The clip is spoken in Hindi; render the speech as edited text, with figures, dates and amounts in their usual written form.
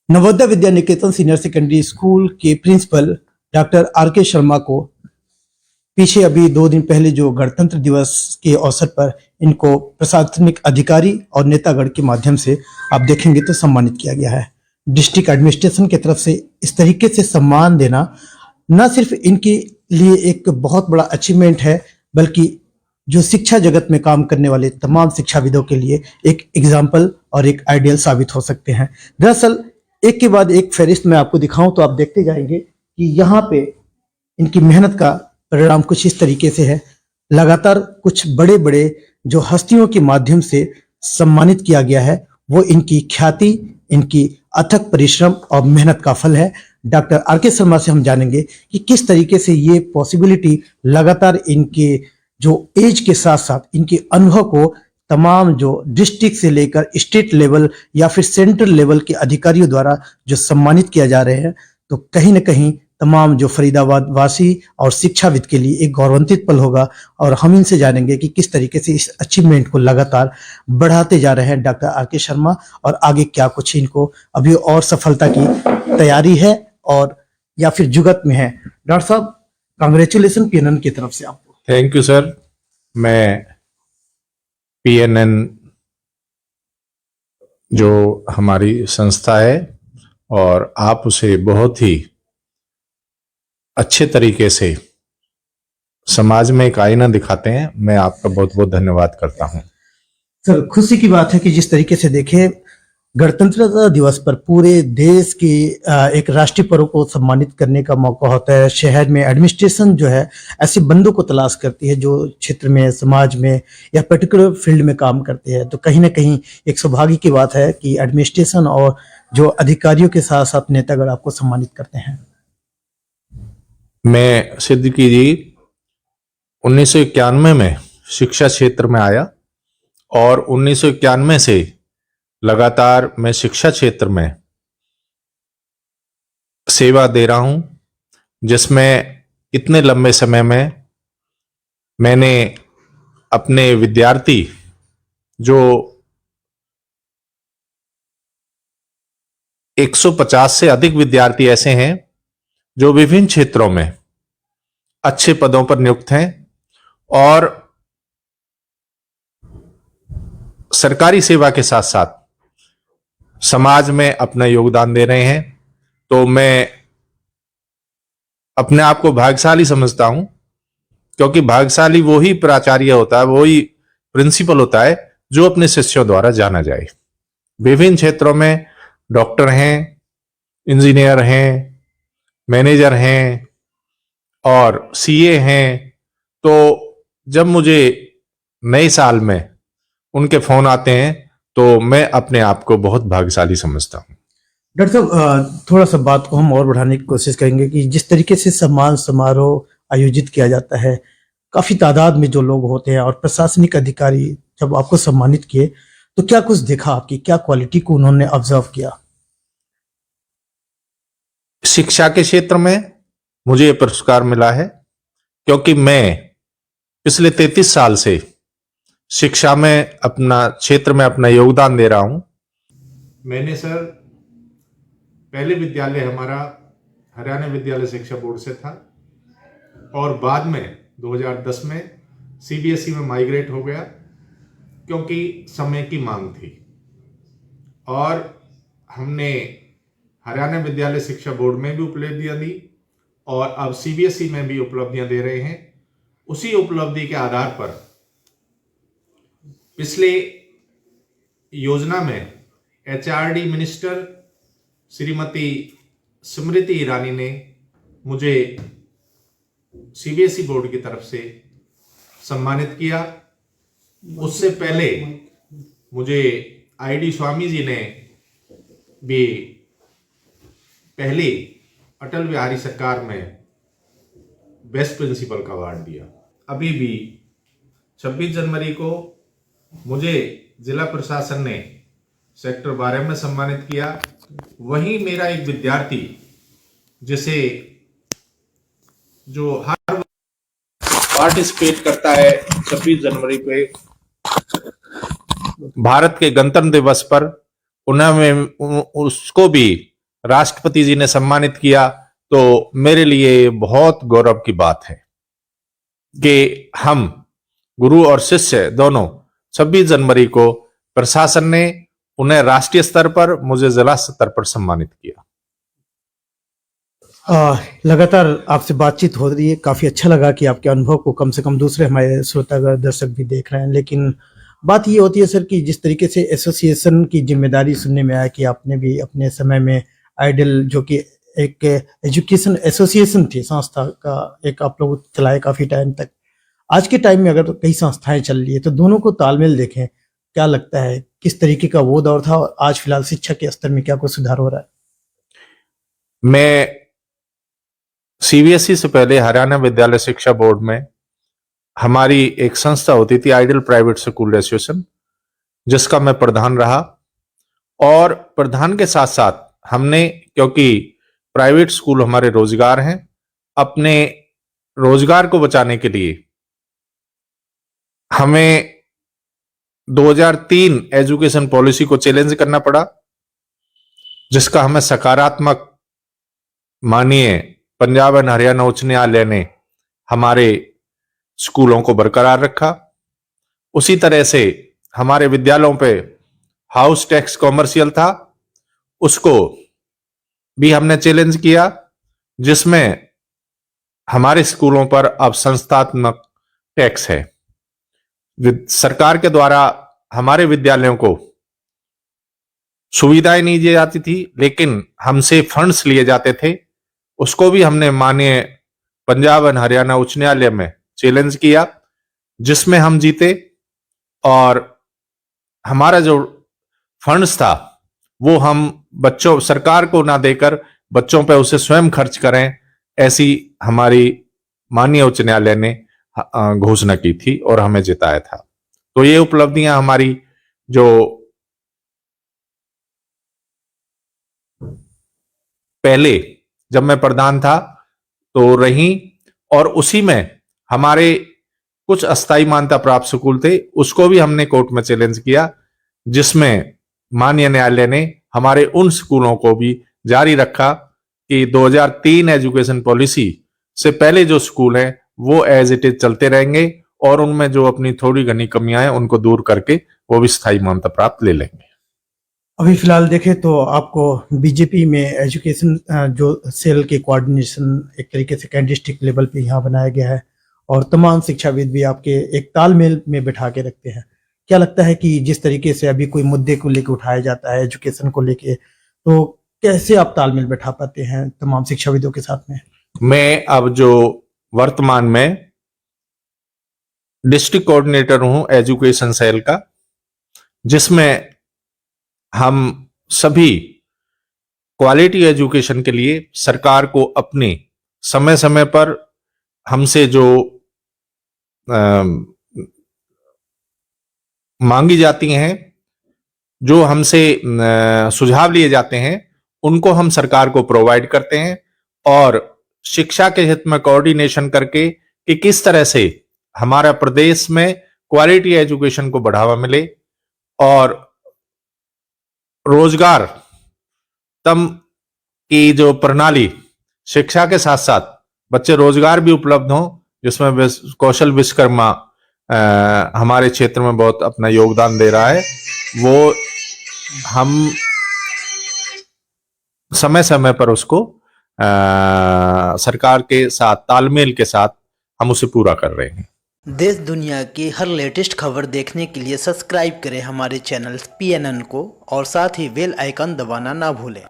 Navodaya Vidya Niketan senior secondary school के प्रिंसिपल डॉक्टर आर के शर्मा को पीछे अभी 2 दिन पहले जो गणतंत्र दिवस के अवसर पर इनको प्रशासनिक अधिकारी और नेतागण के माध्यम से आप देखेंगे तो सम्मानित किया गया है। डिस्ट्रिक्ट एडमिनिस्ट्रेशन की तरफ से इस तरीके से सम्मान देना न सिर्फ इनके लिए एक बहुत बड़ा अचीवमेंट है, बल्कि जो शिक्षा जगत में काम करने वाले तमाम शिक्षाविदों के लिए एक एग्जाम्पल और एक आइडियल साबित हो सकते हैं। दरअसल एक के बाद एक फहरिस्त मैं आपको दिखाऊं तो आप देखते जाएंगे कि यहाँ पे इनकी मेहनत का परिणाम कुछ इस तरीके से है। लगातार कुछ बड़े बड़े जो हस्तियों के माध्यम से सम्मानित किया गया है, वो इनकी ख्याति, इनकी अथक परिश्रम और मेहनत का फल है। डॉक्टर आर के शर्मा से हम जानेंगे कि किस तरीके से ये पॉसिबिलिटी लगातार इनके जो एज के साथ साथ इनके अनुभव को तमाम जो डिस्ट्रिक्ट से लेकर स्टेट लेवल या फिर सेंट्रल लेवल के अधिकारियों द्वारा जो सम्मानित किया जा रहे हैं, तो कहीं ना कहीं तमाम जो फरीदाबाद वासी और शिक्षाविद के लिए एक गौरवान्वित पल होगा। और हम इनसे जानेंगे कि किस तरीके से इस अचीवमेंट को लगातार बढ़ाते जा रहे हैं डॉक्टर आर के शर्मा, और आगे क्या कुछ इनको अभी और सफलता की तैयारी है और या फिर जुगत में है। डॉक्टर साहब, कांग्रेचुलेशन पीएनएन की तरफ से आपको। Thank you sir. मैं पीएनएन जो हमारी संस्था है और आप उसे बहुत ही अच्छे तरीके से समाज में एक आईना दिखाते हैं, मैं आपका बहुत बहुत धन्यवाद करता हूं। सर, खुशी की बात है कि जिस तरीके से देखें गणतंत्रता दिवस पर पूरे देश की एक राष्ट्रीय पर्व को सम्मानित करने का मौका होता है। शहर में एडमिनिस्ट्रेशन जो है ऐसे बंदों को तलाश करती है जो क्षेत्र में, समाज में या पर्टिकुलर फील्ड में काम करते हैं। तो कहीं ना कहीं एक सौभाग्य की बात है कि एडमिनिस्ट्रेशन और जो अधिकारियों के साथ साथ नेतागण आपको सम्मानित करते हैं। मैं सिद्दीकी जी 1991 में शिक्षा क्षेत्र में आया और 1991 से लगातार मैं शिक्षा क्षेत्र में सेवा दे रहा हूं, जिसमें इतने लंबे समय में मैंने अपने विद्यार्थी जो 150 से अधिक विद्यार्थी ऐसे हैं जो विभिन्न क्षेत्रों में अच्छे पदों पर नियुक्त हैं और सरकारी सेवा के साथ साथ समाज में अपना योगदान दे रहे हैं, तो मैं अपने आप को भाग्यशाली समझता हूं, क्योंकि भाग्यशाली वो ही प्राचार्य होता है, वो ही प्रिंसिपल होता है जो अपने शिष्यों द्वारा जाना जाए। विभिन्न क्षेत्रों में डॉक्टर हैं, इंजीनियर हैं, मैनेजर हैं और सीए हैं। तो जब मुझे नए साल में उनके फोन आते हैं तो मैं अपने आप को बहुत भाग्यशाली समझता हूं। डॉक्टर साहब, थोड़ा सा बात को हम और बढ़ाने की कोशिश करेंगे कि जिस तरीके से सम्मान समारोह आयोजित किया जाता है, काफी तादाद में जो लोग होते हैं और प्रशासनिक अधिकारी जब आपको सम्मानित किए तो क्या कुछ देखा, आपकी क्या क्वालिटी को उन्होंने ऑब्जर्व किया? शिक्षा के क्षेत्र में मुझे यह पुरस्कार मिला है क्योंकि मैं पिछले 33 साल से शिक्षा में अपना क्षेत्र में अपना योगदान दे रहा हूं। मैंने सर पहले विद्यालय हमारा हरियाणा विद्यालय शिक्षा बोर्ड से था और बाद में 2010 में सीबीएसई में माइग्रेट हो गया क्योंकि समय की मांग थी, और हमने हरियाणा विद्यालय शिक्षा बोर्ड में भी उपलब्धियां दी और अब सीबीएसई में भी उपलब्धियां दे रहे हैं। उसी उपलब्धि के आधार पर पिछले योजना में एचआरडी मिनिस्टर श्रीमती स्मृति ईरानी ने मुझे सीबीएसई बोर्ड की तरफ से सम्मानित किया। उससे पहले मुझे आईडी स्वामी जी ने भी पहले अटल बिहारी सरकार में बेस्ट प्रिंसिपल का अवार्ड दिया। अभी भी 26 जनवरी को मुझे जिला प्रशासन ने सेक्टर 12 में सम्मानित किया। वहीं मेरा एक विद्यार्थी जिसे जो हर पार्टिसिपेट करता है 26 जनवरी पे भारत के गणतंत्र दिवस पर, उन्हें उसको भी राष्ट्रपति जी ने सम्मानित किया, तो मेरे लिए बहुत गौरव की बात है कि हम गुरु और शिष्य दोनों 26 जनवरी को प्रशासन ने उन्हें राष्ट्रीय स्तर पर, मुझे जिला स्तर पर सम्मानित किया। लगातार आपसे बातचीत हो रही है, काफी अच्छा लगा कि आपके अनुभव को कम से कम दूसरे हमारे श्रोतागण दर्शक भी देख रहे हैं। लेकिन बात ये होती है सर कि जिस तरीके से एसोसिएशन की जिम्मेदारी सुनने में आया कि आपने भी अपने समय में आइडल, जो कि एक एजुकेशन एसोसिएशन थी, संस्था का एक आप लोग चलाए काफी टाइम तक। आज के टाइम में अगर कई संस्थाएं चल रही है तो दोनों को तालमेल देखें, क्या लगता है किस तरीके का वो दौर था और आज फिलहाल शिक्षा के स्तर में क्या कुछ सुधार हो रहा है? मैं सीबीएसई से पहले हरियाणा विद्यालय शिक्षा बोर्ड में हमारी एक संस्था होती थी, आइडल प्राइवेट स्कूल एसोसिएशन, जिसका मैं प्रधान रहा। और प्रधान के साथ साथ हमने, क्योंकि प्राइवेट स्कूल हमारे रोजगार हैं, अपने रोजगार को बचाने के लिए हमें 2003 एजुकेशन पॉलिसी को चैलेंज करना पड़ा, जिसका हमें सकारात्मक माननीय पंजाब एंड हरियाणा उच्च न्यायालय ने हमारे स्कूलों को बरकरार रखा। उसी तरह से हमारे विद्यालयों पे हाउस टैक्स कॉमर्शियल था, उसको भी हमने चैलेंज किया, जिसमें हमारे स्कूलों पर अब संस्थात्मक टैक्स है। सरकार के द्वारा हमारे विद्यालयों को सुविधाएं नहीं दी जाती थी, लेकिन हमसे फंड्स लिए जाते थे। उसको भी हमने माननीय पंजाब एंड हरियाणा उच्च न्यायालय में चैलेंज किया, जिसमें हम जीते। और हमारा जो फंड्स था वो हम बच्चों, सरकार को ना देकर बच्चों पे उसे स्वयं खर्च करें, ऐसी हमारी माननीय उच्च न्यायालय ने घोषणा की थी और हमें जिताया था। तो ये उपलब्धियां हमारी जो पहले जब मैं प्रधान था तो रही, और उसी में हमारे कुछ अस्थायी मान्यता प्राप्त स्कूल थे, उसको भी हमने कोर्ट में चैलेंज किया, जिसमें माननीय न्यायालय ने हमारे उन स्कूलों को भी जारी रखा कि 2003 एजुकेशन पॉलिसी से पहले जो स्कूल हैं वो एज इट इज चलते रहेंगे, और उनमें जो अपनी थोड़ी घनी कमियां हैं उनको दूर करके वो भी स्थायी मान्यता प्राप्त ले लेंगे। अभी फिलहाल देखें तो आपको बीजेपी में एजुकेशन जो सेल के कोऑर्डिनेशन एक तरीके से कैंट डिस्ट्रिक्ट लेवल पे यहाँ बनाया गया है, और तमाम शिक्षाविद भी आपके एक तालमेल में बैठा के रखते हैं। क्या लगता है कि जिस तरीके से अभी कोई मुद्दे को लेकर उठाया जाता है एजुकेशन को लेके, तो कैसे आप तालमेल बैठा पाते हैं तमाम शिक्षाविदों के साथ में? मैं अब जो वर्तमान में डिस्ट्रिक्ट कोऑर्डिनेटर हूं एजुकेशन सेल का, जिसमें हम सभी क्वालिटी एजुकेशन के लिए सरकार को अपने समय समय पर हमसे जो मांगी जाती हैं, जो हमसे सुझाव लिए जाते हैं, उनको हम सरकार को प्रोवाइड करते हैं, और शिक्षा के हित में कोऑर्डिनेशन करके कि किस तरह से हमारा प्रदेश में क्वालिटी एजुकेशन को बढ़ावा मिले और रोजगार तम की जो प्रणाली, शिक्षा के साथ साथ बच्चे रोजगार भी उपलब्ध हों, जिसमें कौशल विश्वकर्मा हमारे क्षेत्र में बहुत अपना योगदान दे रहा है, वो हम समय समय पर उसको सरकार के साथ तालमेल के साथ हम उसे पूरा कर रहे हैं। देश दुनिया की हर लेटेस्ट खबर देखने के लिए सब्सक्राइब करें हमारे चैनल PNN को, और साथ ही बेल आइकन दबाना ना भूलें।